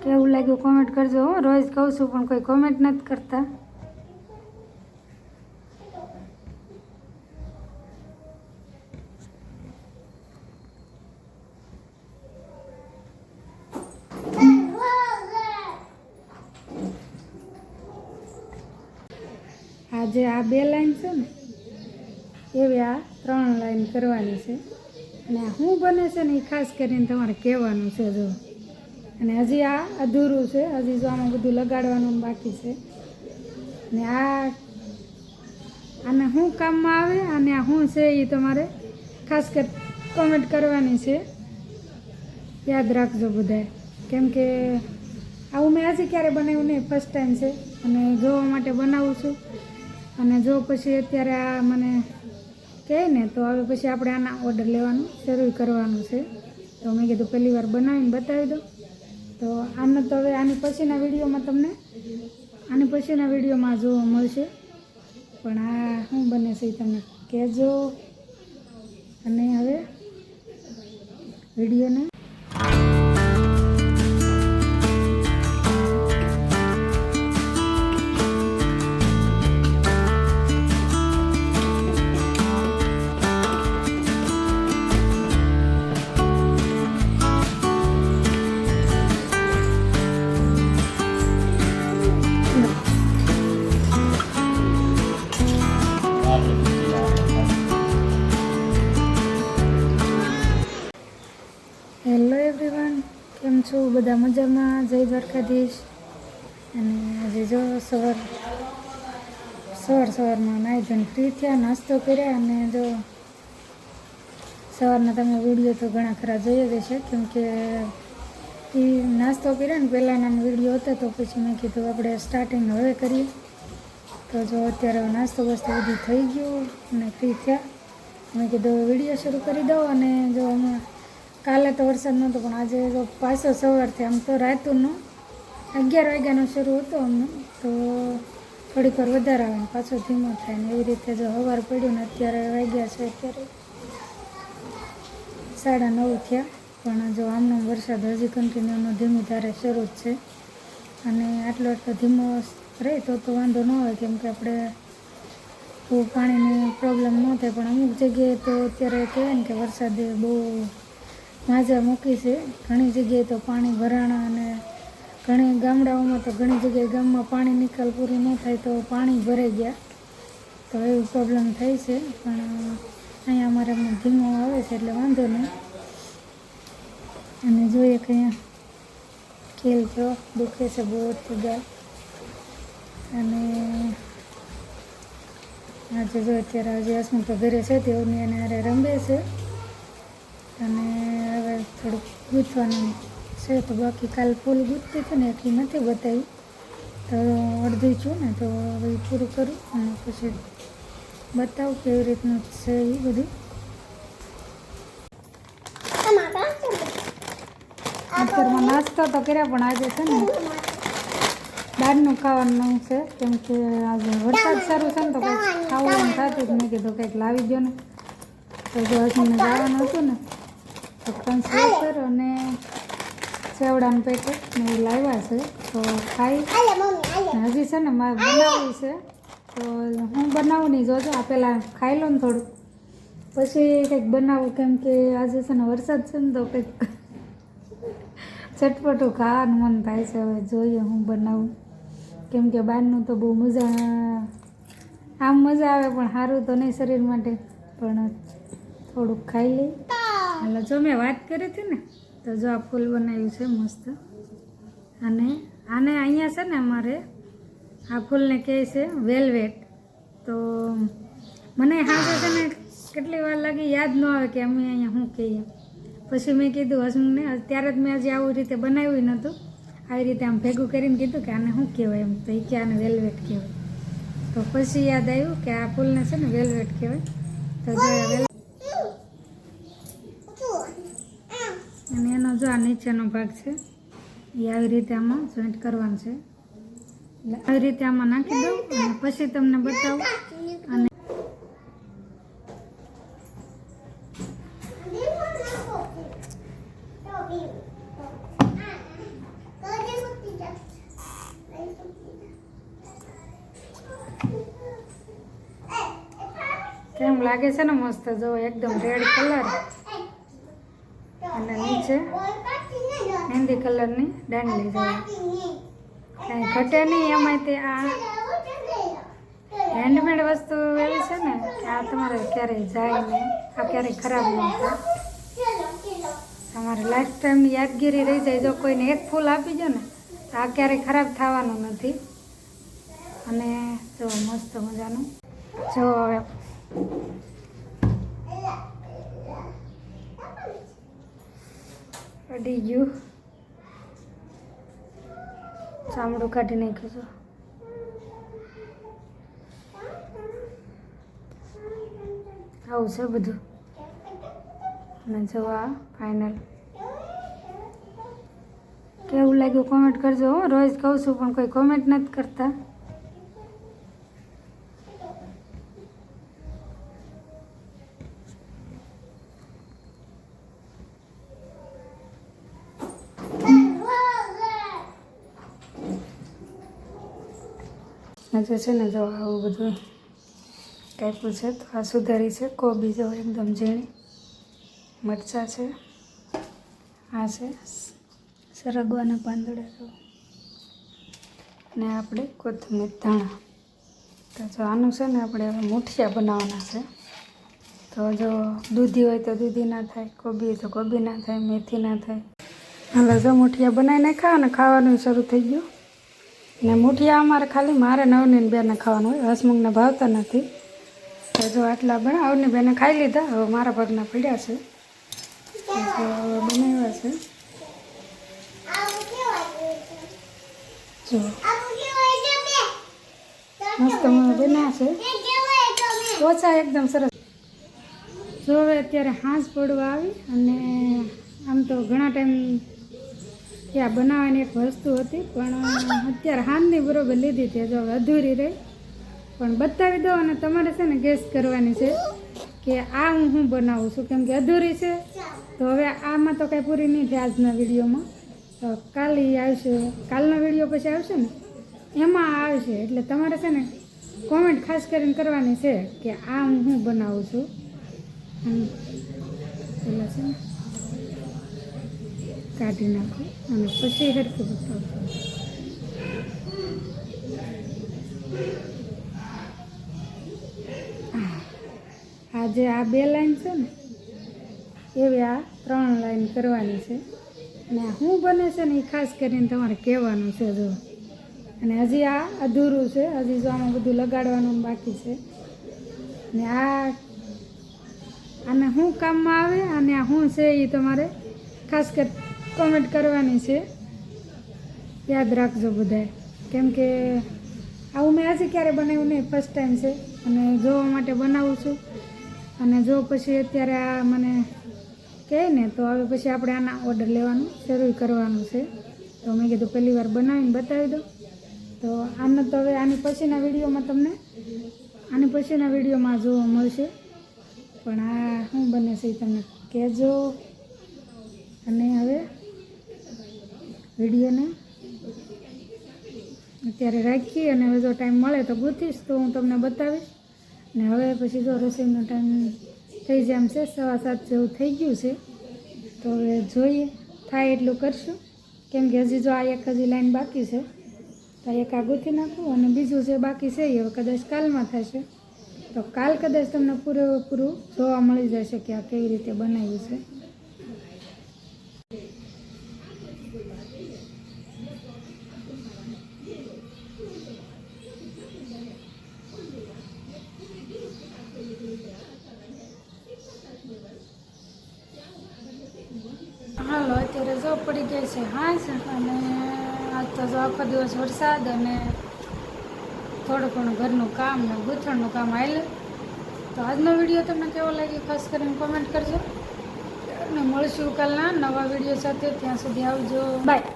કેવું લાગ્યું કોમેન્ટ કરજો. હું રોજ કહું છું પણ કોઈ કોમેન્ટ નથી કરતા. આજે આ 2 લાઈન છે ને એવી આ 3 લાઈન કરવાની છે. અને આ શું બને છે ને એ ખાસ કરીને તમારે કહેવાનું છે. જો અને હજી આ અધૂરું છે, હજી જો આમાં બધું લગાડવાનું બાકી છે. ને આને શું કામમાં આવે અને આ શું છે એ તમારે ખાસ કરી કોમેન્ટ કરવાની છે. યાદ રાખજો બધાએ, કેમ કે આવું મેં હજી ક્યારે બનાવ્યું નહીં, ફર્સ્ટ ટાઈમ છે અને જોવા માટે બનાવું છું. અને જો પછી અત્યારે આ મને કહે ને તો હવે પછી આપણે આના ઓર્ડર લેવાનું શરૂ કરવાનું છે. તો મેં કીધું પહેલી વાર બનાવીને બતાવી દો. તો આનો તો હવે આની પછીના વિડીયોમાં જોવા મળશે. પણ આ શું બને છે એ તમે કહેજો. અને હવે વિડીયોને હેલો એવરીવન, કેમ છો બધા? મજામાં? જય દ્વારકાધીશ. અને આજે જો સવારમાં નાહી ધોઈને ફ્રી થયા, નાસ્તો કર્યા. અને જો સવારના તમે વિડીયો તો ઘણા ખરા જોઈ જ હશે, કેમ કે એ નાસ્તો કર્યા ને પહેલાંના વિડીયો હતો. તો પછી મેં કીધું આપણે સ્ટાર્ટિંગ હવે કરીએ. તો જો અત્યારે નાસ્તો બસ્તો બધું થઈ ગયું અને ફ્રી થયા. મેં કીધું વિડીયો શરૂ કરી દઉં. અને જો અમે કાલે તો વરસાદ નહોતો, પણ આજે જો પાછો સવારથી, આમ તો રાતુનો 11 વાગ્યાનો શરૂ હતો અમને, તો થોડીક વાર વધારે આવે ને પાછો ધીમો થાય ને એવી રીતે જો સવાર પડ્યું ને અત્યારે વાગ્યા છે અત્યારે 9:30 થયા. પણ જો આમનો વરસાદ હજી કન્ટિન્યુનો ધીમી ધારે શરૂ જ છે. અને આટલો ધીમો રહે તો વાંધો ન આવે, કેમ કે આપણે બહુ પાણીની પ્રોબ્લેમ ન થાય. પણ અમુક જગ્યાએ તો અત્યારે કહેવાય ને કે વરસાદે બહુ માજા મૂકી છે. ઘણી જગ્યાએ તો પાણી ભરાણા અને ઘણી ગામડાઓમાં તો ઘણી જગ્યાએ ગામમાં પાણી નિકાલ પૂરી ન થાય તો પાણી ભરાઈ ગયા. તો એવી પ્રોબ્લેમ થઈ છે. પણ અહીંયા અમારે ધીમો આવે છે એટલે વાંધો નહીં. અને જોઈએ કે અહીંયા ખેલ કેવો દુખે છે બહુ જ ગાય. અને આજે જો અત્યારે હજી હસમું તો ઘરે છે, તેઓની એને અરે રમે છે. અને હવે થોડુંક ગૂંથવાનું છે. તો બાકી કાલ ફૂલ ગૂંથતી હતી ને એટલી નથી બતાવી, તો અડધી છું ને તો હવે પૂરું કરું અને પછી બતાવું કેવી રીતનું છે એ બધું. અત્યારમાં નાસ્તો તો કર્યા, પણ આજે છે ને બહારનું ખાવાનું છે, કેમ કે આજે વરસાદ શરૂ છે ને તો કંઈક ખાવાનું થતું જ. મેં કીધું કંઈક લાવી દો ને. તો જો હસમને જવાનું હતું ને તો કંસર અને સેવડાનું પેકેટ ને એ લાવ્યા છે. તો ખાઈ હજી છે ને મારે બનાવવી છે. તો હું બનાવું નહીં, જોજો આ પહેલાં ખાઈ લો ને થોડું, પછી કંઈક બનાવું. કેમ કે આજે છે ને વરસાદ છે ને તો કંઈક ચટપટું ખાવાનું મન થાય છે. હવે જોઈએ હું બનાવું, કેમ કે બહારનું તો બહુ મજા આવે પણ સારું તો નહીં શરીર માટે. પણ થોડુંક ખાઈ લઈ. હાલો, જો મેં વાત કરી હતી ને તો જો આ ફૂલ બનાવ્યું છે મસ્ત. અને આને અહીંયા છે ને અમારે આ ફૂલને કહે છે વેલ્વેટ. તો મને હાજે છે ને કેટલી વાર લાગી યાદ ન આવે કે અમે અહીંયા શું કહીએ. પછી મેં કીધું હસમુને, ત્યારે જ મેં હજી આવી રીતે બનાવ્યું નહોતું, આવી રીતે આમ ભેગું કરીને કીધું કે આને શું કહેવાય એમ. તો એ કે આને વેલ્વેટ કહેવાય. તો પછી યાદ આવ્યું કે આ ફૂલને છે ને વેલ્વેટ કહેવાય. તો જો અને એનો જો આ નીચેનો ભાગ છે એ આવી રીતે આમાં જોઈન્ટ કરવાનું છે. એટલે આવી રીતે આમાં નાખી દઉં અને પછી તમને બતાવું. અને લાગે છે ને મસ્ત, જો એકદમ રેડ કલર અને નીચે મહેંદી કલરની દાંડલી જાય, કાંઈ ઘટે નહીં એમાં. તે આ હેન્ડમેડ વસ્તુ એવી છે ને કે આ તમારે ક્યારેય જાય નહીં, આ ક્યારેય ખરાબ નહીં થાય, તમારે લાઈફ ટાઈમની યાદગીરી રહી જાય. જો કોઈને એક ફૂલ આપી દો ને તો આ ક્યારેય ખરાબ થવાનું નથી. અને જો મસ્ત મજાનું જો હવે અડી ગયું, ચામડું કાઢી નાખ્યું છે. આવું છે બધું. અને જો આ ફાઇનલ કેવું લાગ્યું કોમેન્ટ કરજો. હું રોજ કહું છું પણ કોઈ કોમેન્ટ નથી કરતા. આજે છે ને જો આવું બધું કાપ્યું છે. તો આ સુધારી છે કોબી, જો એકદમ ઝીણી, મરચાં છે, આ છે સરગવાના પાંદડા, જો ને આપણે કોથમીર ધાણા. તો જો આનું છે ને આપણે હવે મુઠિયા બનાવવાના છે. તો જો દૂધી હોય તો દૂધી ના થાય, કોબી હોય તો કોબી ના થાય, મેથી ના થાય. હાલો જો મુઠિયા બનાવી નાખ્યા અને ખાવાનું શરૂ થઈ ગયું. ને મુઠિયા અમારે ખાલી મારે નવની બેને ખાવાનું હોય, હસમુખને ભાવતા નથી. તો જો આટલા અવની બેને ખાઈ લીધા, હવે મારા પગના પડ્યા છે. હવે બનાવ્યા છે જો મસ્ત બન્યા છે, ઓછા એકદમ સરસ. જો હવે અત્યારે હાંસ પડવા આવી અને આમ તો ઘણા ટાઈમ ત્યાં બનાવવાની એક વસ્તુ હતી પણ અત્યારે હાંસની બરોબર લીધી હતી, જો હવે અધૂરી રહી. પણ બતાવી દો અને તમારે છે ને ગેસ કરવાની છે કે આ હું બનાવું છું, કેમ કે અધૂરી છે. તો હવે આમાં તો કાંઈ પૂરી નહીં થાય આજના વિડીયોમાં. તો કાલે આવશે, કાલનો વિડીયો પછી આવશે ને એમાં આવશે. એટલે તમારે છે ને કોમેન્ટ ખાસ કરીને કરવાની છે કે આ હું બનાવું છું. પેલા છે ને કાઢી નાખું અને પછી હરખું બતાવું. આજે આ 2 લાઈન છે ને એવી આ 3 લાઈન કરવાની છે. અને શું બને છે ને એ ખાસ કરીને તમારે કહેવાનું છે. જો અને હજી આ અધૂરું છે, હજી જો આમાં બધું લગાડવાનું બાકી છે. ને આને શું કામમાં આવે અને આ શું છે એ તમારે ખાસ કરી કોમેન્ટ કરવાની છે, યાદ રાખજો બધાય. કેમ કે આવું મેં આજે ક્યારે બનાવ્યું નહીં, ફર્સ્ટ ટાઈમ છે અને જોવા માટે બનાવું છું. અને જો પછી અત્યારે આ મને કહે ને તો હવે પછી આપણે આના ઓર્ડર લેવાનું શરૂ કરવાનું છે. તો મેં કીધું પહેલી વાર બનાવીને બતાવી દો. તો આનો તો હવે આની પછીના વિડીયોમાં જોવા મળશે. પણ આ શું બને છે એ તમને કહેજો. અને હવે વિડીયોને અત્યારે રાખી અને હવે જો ટાઈમ મળે તો ગૂંથીશ તો હું તમને બતાવીશ. ને હવે પછી જો રસોઈનો ટાઈમ થઈ જાય એમ છે, 7:15 જેવું થઈ ગયું છે. તો હવે જોઈએ થાય એટલું કરશું. કેમ કે હજી જો આ એક હજી લાઈન બાકી છે તો એક આ ગૂંથી નાખું અને બીજું જે બાકી છે એ હવે કદાચ કાલમાં થશે. તો કાલ કદાચ તમને પૂરેપૂરું જોવા મળી જશે કે આ કેવી રીતે બનાવ્યું છે. હાલો અત્યારે જો પડી ગઈ છે હાંસ અને આજ તો જો આખો દિવસ વરસાદ અને થોડું ઘણું ઘરનું કામ ને ગૂંથણનું કામ હાલે. તો આજનો વિડીયો તમને કેવો લાગ્યો ખાસ કરીને કોમેન્ટ કરજો અને મળશું કાલના નવા વિડીયો સાથે. ત્યાં સુધી આવજો, બાય.